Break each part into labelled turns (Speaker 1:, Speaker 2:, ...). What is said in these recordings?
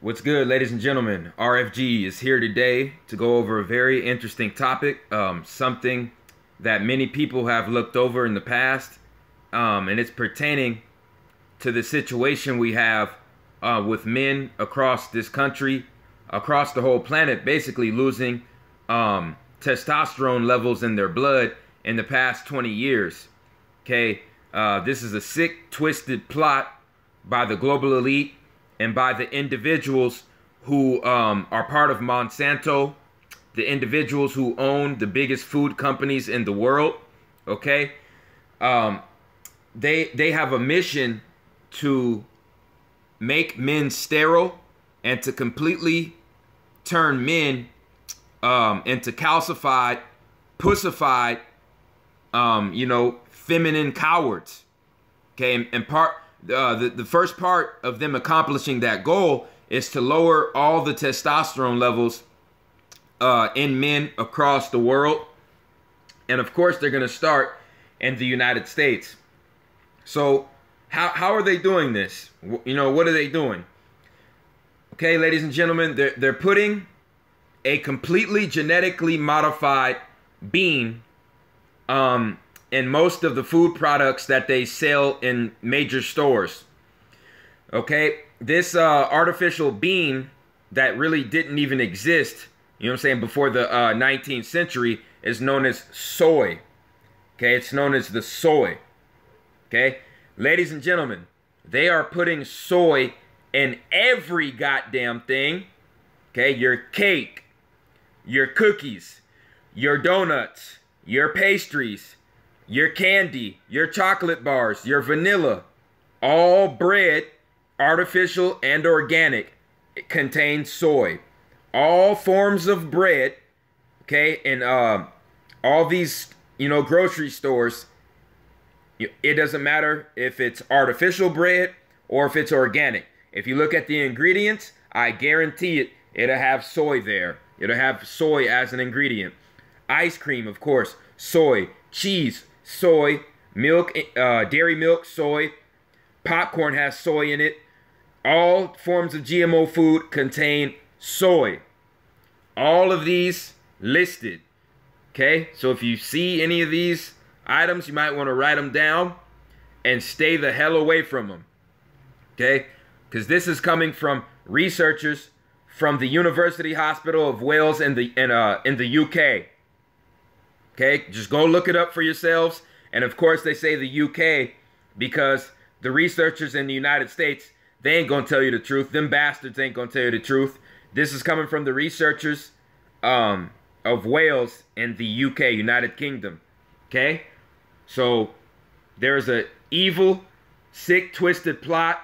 Speaker 1: What's good, ladies and gentlemen? RFG is here today to go over a very interesting topic, something that many people have looked over in the past, and it's pertaining to the situation we have with men across this country, across the whole planet, basically losing testosterone levels in their blood in the past 20 years. Okay, this is a sick, twisted plot by the global elite and by the individuals who are part of Monsanto, the individuals who own the biggest food companies in the world. Okay, they have a mission to make men sterile and to completely turn men into calcified, pussified, feminine cowards. Okay, and the first part of them accomplishing that goal is to lower all the testosterone levels in men across the world. And of course, they're going to start in the United States. So how are they doing this? What are they doing? Okay, ladies and gentlemen, they're putting a completely genetically modified being in most of the food products that they sell in major stores. Okay, this artificial bean that really didn't even exist, before the 19th century, is known as soy. Okay, it's known as the soy. Okay, ladies and gentlemen, they are putting soy in every goddamn thing. Okay, your cake, your cookies, your donuts, your pastries, your candy, your chocolate bars, your vanilla, all bread, artificial and organic, contains soy. All forms of bread, okay, and all these, grocery stores, it doesn't matter if it's artificial bread or if it's organic. If you look at the ingredients, I guarantee it'll have soy there. It'll have soy as an ingredient. Ice cream, of course, soy. Cheese, soy. Milk, dairy milk, soy. Popcorn has soy in it. All forms of GMO food contain soy. All of these listed. Okay, so if you see any of these items, you might want to write them down and stay the hell away from them. Okay, because this is coming from researchers from the University Hospital of Wales in the UK. Okay, just go look it up for yourselves. And of course, they say the UK because the researchers in the United States, they ain't gonna tell you the truth. Them bastards ain't gonna tell you the truth. This is coming from the researchers of Wales in the UK, United Kingdom. Okay, so there's a evil, sick, twisted plot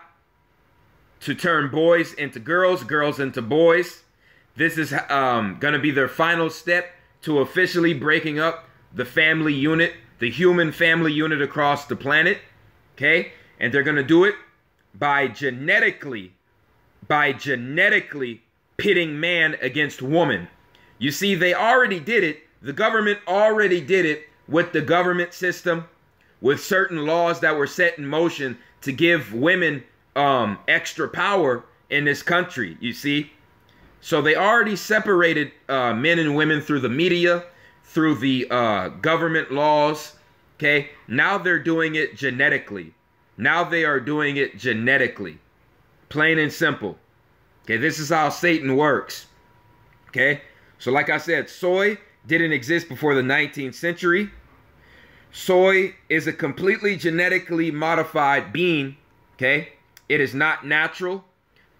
Speaker 1: to turn boys into girls, girls into boys. This is gonna be their final step to officially breaking up the family unit, the human family unit across the planet. Okay, and they're gonna do it by genetically pitting man against woman. You see, they already did it. The government already did it with the government system, with certain laws that were set in motion to give women extra power in this country, you see. So they already separated men and women through the media, through the government laws. Okay, now they're doing it genetically. Now they are doing it genetically. Plain and simple. Okay, this is how Satan works. Okay, so like I said, soy didn't exist before the 19th century. Soy is a completely genetically modified bean. Okay, it is not natural.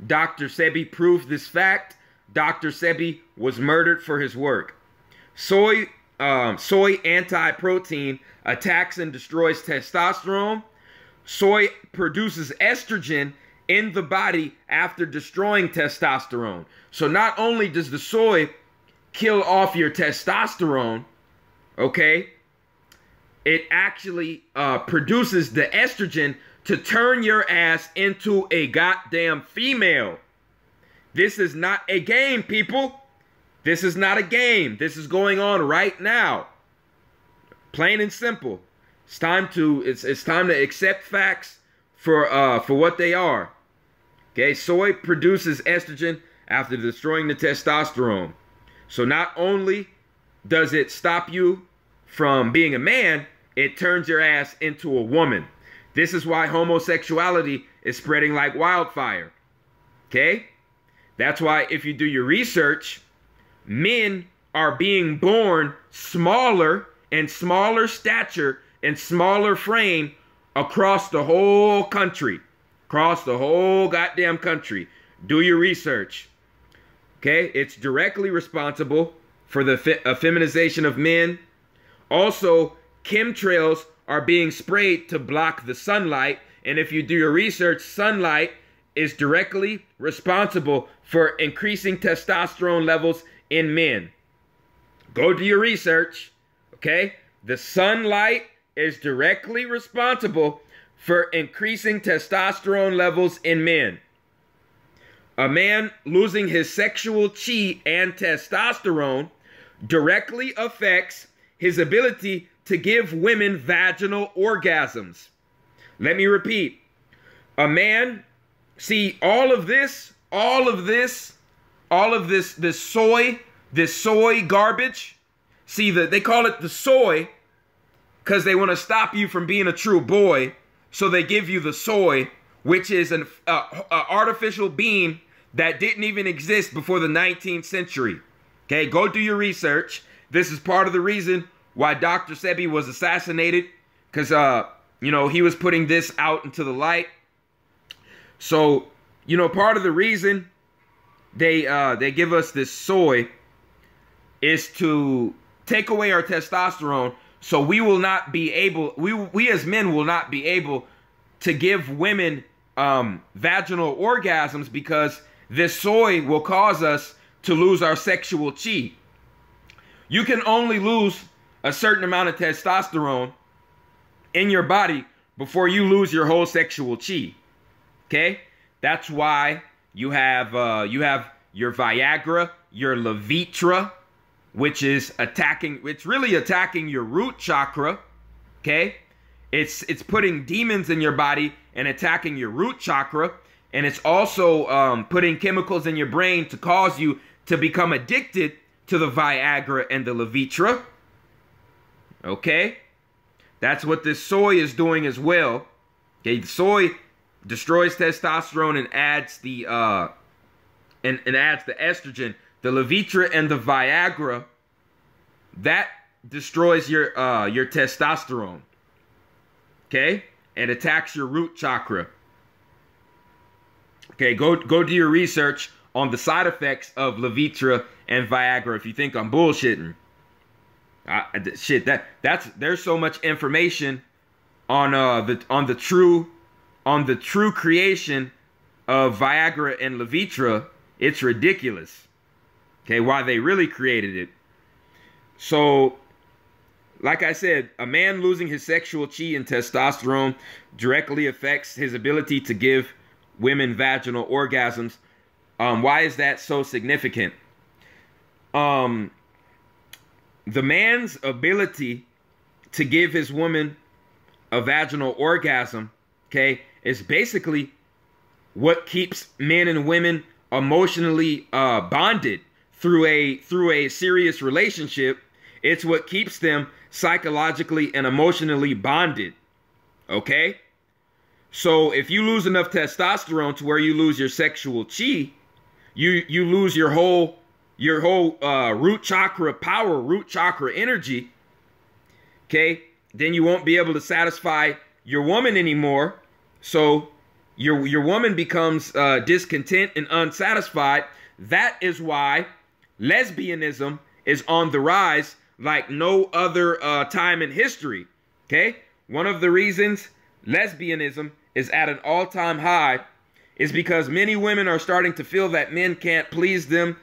Speaker 1: Dr. Sebi proved this fact. Dr. Sebi was murdered for his work. Soy anti-protein attacks and destroys testosterone. Soy produces estrogen in the body after destroying testosterone. So not only does the soy kill off your testosterone, okay, it actually produces the estrogen to turn your ass into a goddamn female. This is not a game, people. This is not a game. This is going on right now. Plain and simple. It's time to accept facts for what they are. Okay, soy produces estrogen after destroying the testosterone. So not only does it stop you from being a man, it turns your ass into a woman. This is why homosexuality is spreading like wildfire. Okay? That's why if you do your research, men are being born smaller and smaller stature and smaller frame across the whole country. Across the whole goddamn country. Do your research. Okay? It's directly responsible for the feminization of men. Also, chemtrails are being sprayed to block the sunlight. And if you do your research, sunlight is directly responsible for increasing testosterone levels in men. Go do your research, okay? The sunlight is directly responsible for increasing testosterone levels in men. A man losing his sexual chi and testosterone directly affects his ability to give women vaginal orgasms. Let me repeat. A man, see, all of this soy garbage. See, they call it the soy because they want to stop you from being a true boy. So they give you the soy, which is an artificial being that didn't even exist before the 19th century. Okay, go do your research. This is part of the reason why Dr. Sebi was assassinated, because he was putting this out into the light. So, part of the reason they give us this soy is to take away our testosterone, so we will not be able, we as men will not be able to give women vaginal orgasms, because this soy will cause us to lose our sexual chi. You can only lose a certain amount of testosterone in your body before you lose your whole sexual chi. Okay? That's why you have your Viagra, your Levitra, which is really attacking your root chakra. Okay? It's putting demons in your body and attacking your root chakra. And it's also putting chemicals in your brain to cause you to become addicted to the Viagra and the Levitra. Okay? That's what this soy is doing as well. Okay, the soy destroys testosterone and adds the adds the estrogen. The Levitra and the Viagra, that destroys your testosterone. Okay? And attacks your root chakra. Okay, go do your research on the side effects of Levitra and Viagra if you think I'm bullshitting. There's so much information on the true creation of Viagra and Levitra. It's ridiculous. Okay, why they really created it. So, like I said, a man losing his sexual chi and testosterone directly affects his ability to give women vaginal orgasms. Why is that so significant? The man's ability to give his woman a vaginal orgasm, okay, is basically what keeps men and women emotionally bonded through a serious relationship. It's what keeps them psychologically and emotionally bonded. Okay? So if you lose enough testosterone to where you lose your sexual chi, you lose your whole root chakra power, root chakra energy. Okay? Then you won't be able to satisfy your woman anymore. So your woman becomes discontent and unsatisfied. That is why lesbianism is on the rise like no other time in history. Okay? One of the reasons lesbianism is at an all-time high is because many women are starting to feel that men can't please them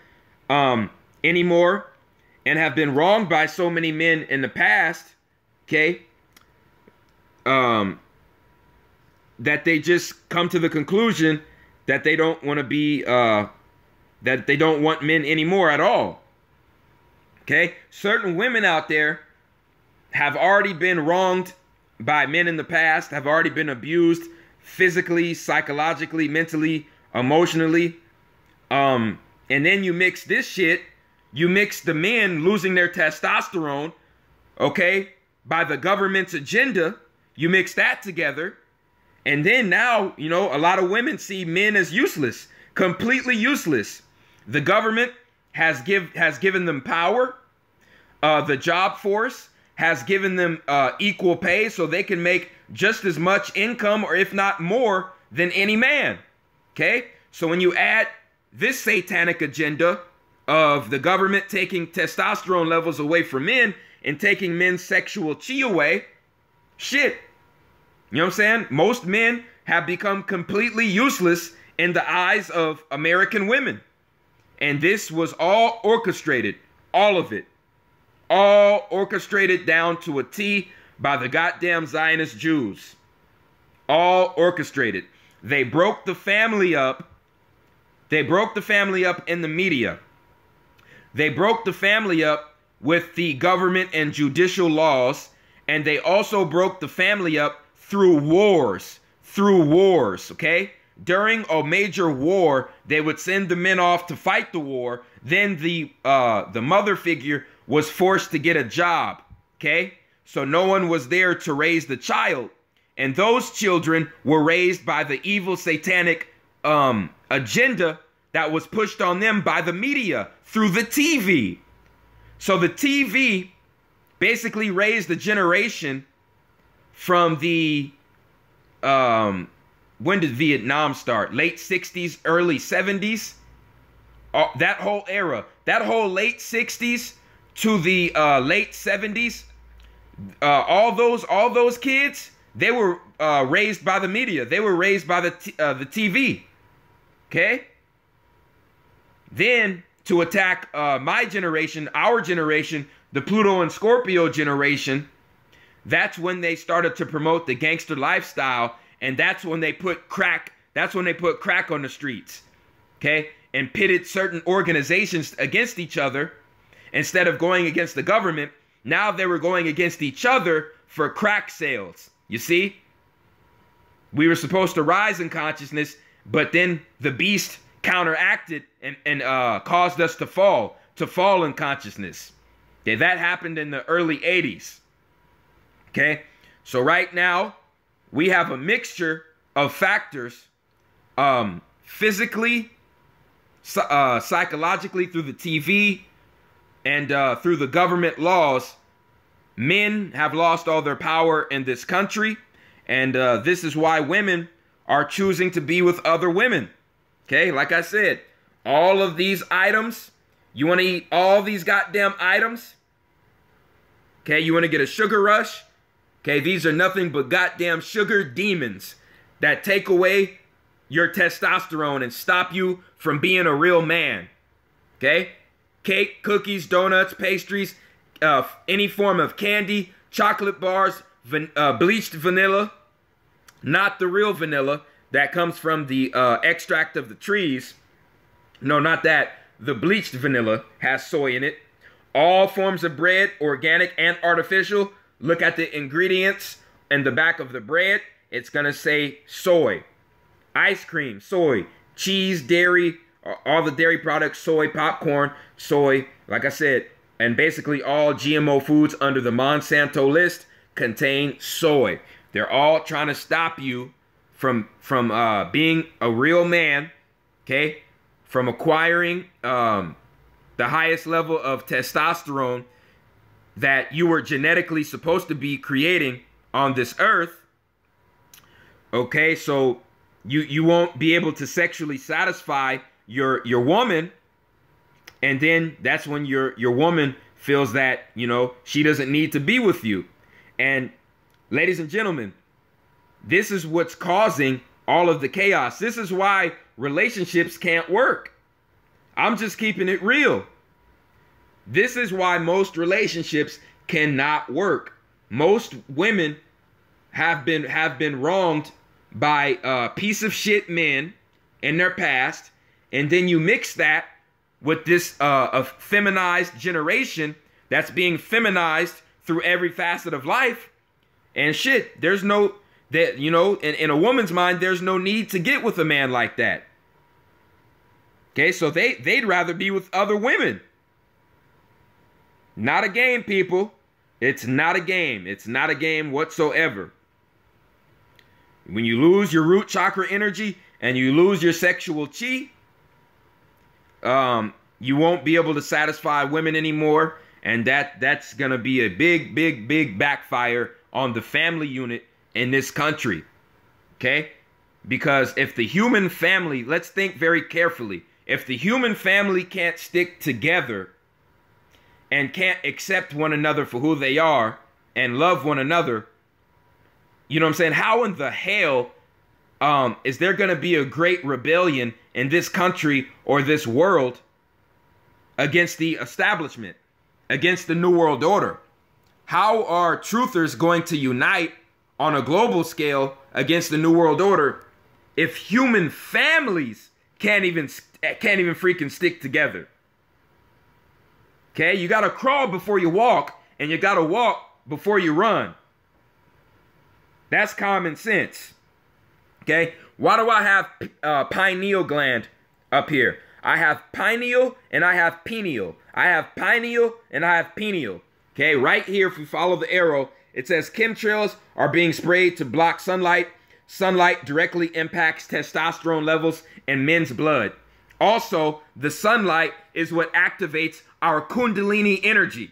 Speaker 1: anymore, and have been wronged by so many men in the past. Okay? That they just come to the conclusion that they don't want to be, that they don't want men anymore at all. Okay? Certain women out there have already been wronged by men in the past, have already been abused physically, psychologically, mentally, emotionally. And then you mix this shit, you mix the men losing their testosterone, okay, by the government's agenda. You mix that together. And then now, you know, a lot of women see men as useless, completely useless. The government has given them power. The job force has given them equal pay, so they can make just as much income, or if not more, than any man. Okay? So when you add this satanic agenda of the government taking testosterone levels away from men and taking men's sexual chi away, shit. You know what I'm saying? Most men have become completely useless in the eyes of American women. And this was all orchestrated, all of it. All orchestrated down to a T by the goddamn Zionist Jews. All orchestrated. They broke the family up. They broke the family up in the media. They broke the family up with the government and judicial laws. And they also broke the family up through wars. Through wars, okay? During a major war, they would send the men off to fight the war. Then the mother figure was forced to get a job, okay? So no one was there to raise the child. And those children were raised by the evil satanic agenda that was pushed on them by the media through the TV. So the TV basically raised a generation from the, when did Vietnam start? Late 60s, early 70s? That whole era, that whole late 60s to the late 70s, all those kids, they were raised by the media. They were raised by the TV. Okay? Then to attack my generation, our generation, the Pluto and Scorpio generation, that's when they started to promote the gangster lifestyle, and that's when they put crack on the streets. Okay? And pitted certain organizations against each other. Instead of going against the government, now they were going against each other for crack sales. You see? We were supposed to rise in consciousness, but then the beast counteracted and caused us to fall in consciousness. Okay, that happened in the early 80s. Okay? So right now, we have a mixture of factors, physically, psychologically through the TV, and through the government laws. Men have lost all their power in this country. And this is why women are choosing to be with other women. Okay, like I said, all of these items, you want to eat all these goddamn items? Okay, you want to get a sugar rush? Okay, these are nothing but goddamn sugar demons that take away your testosterone and stop you from being a real man. Okay? Cake, cookies, donuts, pastries, any form of candy, chocolate bars, bleached vanilla, not the real vanilla that comes from the extract of the trees. No, not that. The bleached vanilla has soy in it. All forms of bread, organic and artificial. Look at the ingredients in the back of the bread. It's going to say soy. Ice cream, soy. Cheese, dairy, all the dairy products, soy, popcorn, soy, like I said, and basically all GMO foods under the Monsanto list contain soy. They're all trying to stop you from being a real man, okay? From acquiring the highest level of testosterone that you were genetically supposed to be creating on this earth. Okay, so you won't be able to sexually satisfy your woman, and then that's when your woman feels that, you know, she doesn't need to be with you. And ladies and gentlemen, this is what's causing all of the chaos. This is why relationships can't work. I'm just keeping it real. This is why most relationships cannot work. Most women have been wronged by piece of shit men in their past, and then you mix that with this feminized generation that's being feminized through every facet of life, and shit, there's no, that, you know, in a woman's mind, there's no need to get with a man like that. Okay, so they'd rather be with other women. Not a game, people. It's not a game. It's not a game whatsoever. When you lose your root chakra energy and you lose your sexual chi, you won't be able to satisfy women anymore. And that's going to be a big, big, big backfire on the family unit in this country. Okay? Because if the human family, let's think very carefully. If the human family can't stick together and can't accept one another for who they are and love one another, you know what I'm saying? How in the hell is there going to be a great rebellion in this country or this world against the establishment, against the New World Order? How are truthers going to unite on a global scale against the New World Order if human families can't even freaking stick together? Okay, you got to crawl before you walk, and you got to walk before you run. That's common sense. Okay, why do I have pineal gland up here? I have pineal and I have pineal. I have pineal and I have pineal. Okay, right here, if we follow the arrow, it says chemtrails are being sprayed to block sunlight. Sunlight directly impacts testosterone levels in men's blood. Also, the sunlight is what activates our Kundalini energy.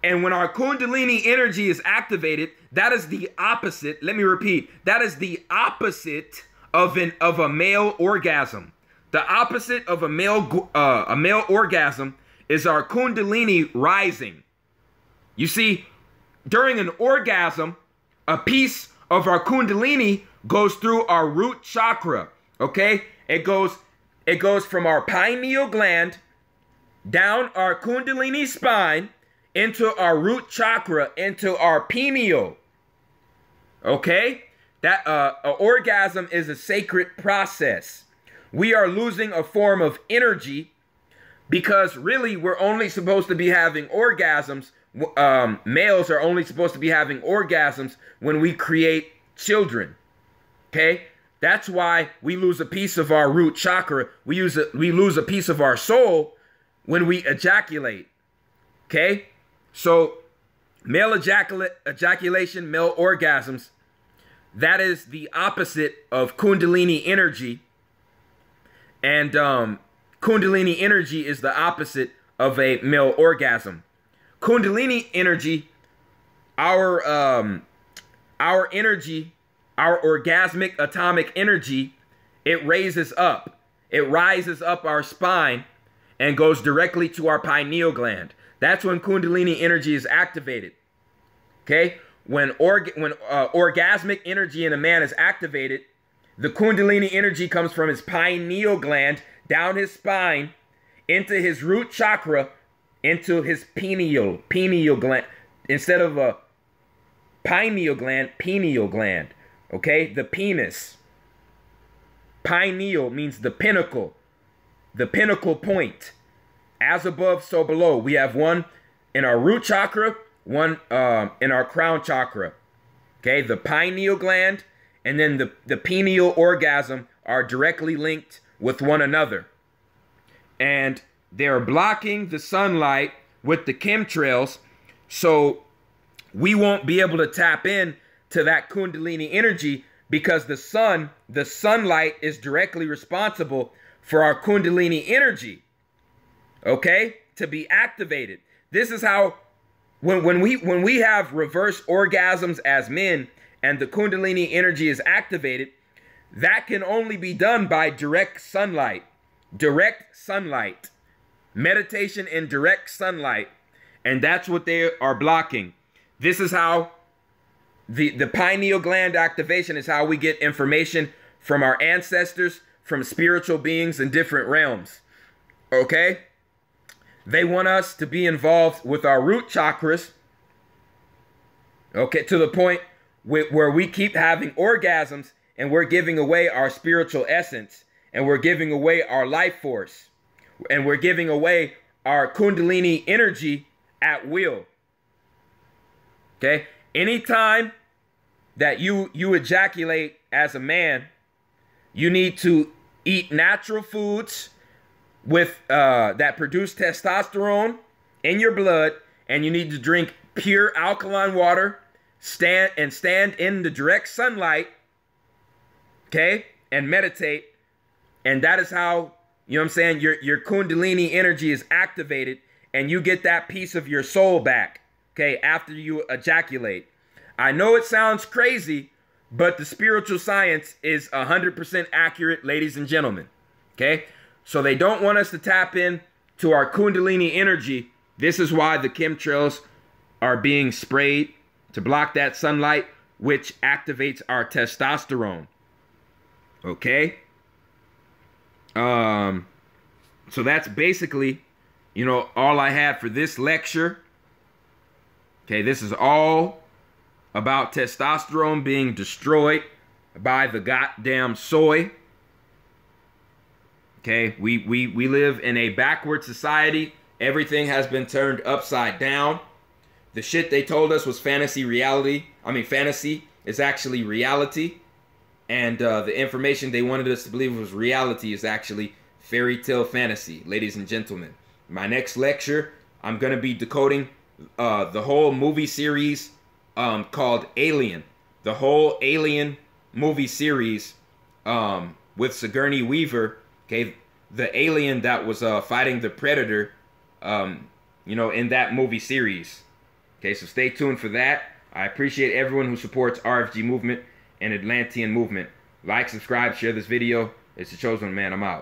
Speaker 1: And when our Kundalini energy is activated, that is the opposite. Let me repeat. That is the opposite of a male orgasm. The opposite of a male orgasm is our Kundalini rising. You see, during an orgasm, a piece of our Kundalini goes through our root chakra. Okay, it goes from our pineal gland down our Kundalini spine into our root chakra, into our pineal. Okay? That orgasm is a sacred process. We are losing a form of energy because really we're only supposed to be having orgasms. Males are only supposed to be having orgasms when we create children. Okay? That's why we lose a piece of our root chakra. We lose a piece of our soul when we ejaculate. Okay? So, male ejaculation, male orgasms, that is the opposite of Kundalini energy. And Kundalini energy is the opposite of a male orgasm. Kundalini energy, our energy, our orgasmic atomic energy, it raises up. It rises up our spine and goes directly to our pineal gland. That's when Kundalini energy is activated. Okay? When orgasmic energy in a man is activated, the Kundalini energy comes from his pineal gland, down his spine, into his root chakra, into his pineal gland. Instead of a pineal gland. Okay? The penis. Pineal means the pinnacle point. As above, so below. We have one in our root chakra, one in our crown chakra. Okay, the pineal gland and then the pineal orgasm are directly linked with one another. And they're blocking the sunlight with the chemtrails, so we won't be able to tap in to that Kundalini energy because the sunlight is directly responsible for our Kundalini energy. Okay, to be activated. This is how when we have reverse orgasms as men and the Kundalini energy is activated, that can only be done by direct sunlight. Meditation in direct sunlight. And that's what they are blocking. This is how the pineal gland activation is how we get information from our ancestors, from spiritual beings in different realms. Okay? They want us to be involved with our root chakras, okay, to the point where we keep having orgasms and we're giving away our spiritual essence and we're giving away our life force and we're giving away our Kundalini energy at will. Okay? Anytime that you ejaculate as a man, you need to eat natural foods, with that produce testosterone in your blood, and you need to drink pure alkaline water, stand in the direct sunlight, okay, and meditate. And that is how, you know what I'm saying, your Kundalini energy is activated, and you get that piece of your soul back, okay, after you ejaculate. I know it sounds crazy, but the spiritual science is 100% accurate, ladies and gentlemen, okay? So they don't want us to tap in to our Kundalini energy. This is why the chemtrails are being sprayed to block that sunlight, which activates our testosterone, okay? So that's basically, you know, all I had for this lecture. Okay, this is all about testosterone being destroyed by the goddamn soy. Okay, we live in a backward society. Everything has been turned upside down. The shit they told us was fantasy reality. I mean, fantasy is actually reality. And the information they wanted us to believe was reality is actually fairy tale fantasy, ladies and gentlemen. My next lecture, I'm going to be decoding the whole movie series called Alien. The whole Alien movie series with Sigourney Weaver, okay, the alien that was fighting the Predator, you know, in that movie series. Okay, so stay tuned for that. I appreciate everyone who supports RFG movement and Atlantean movement. Like, subscribe, share this video. It's the Chosen Man. I'm out.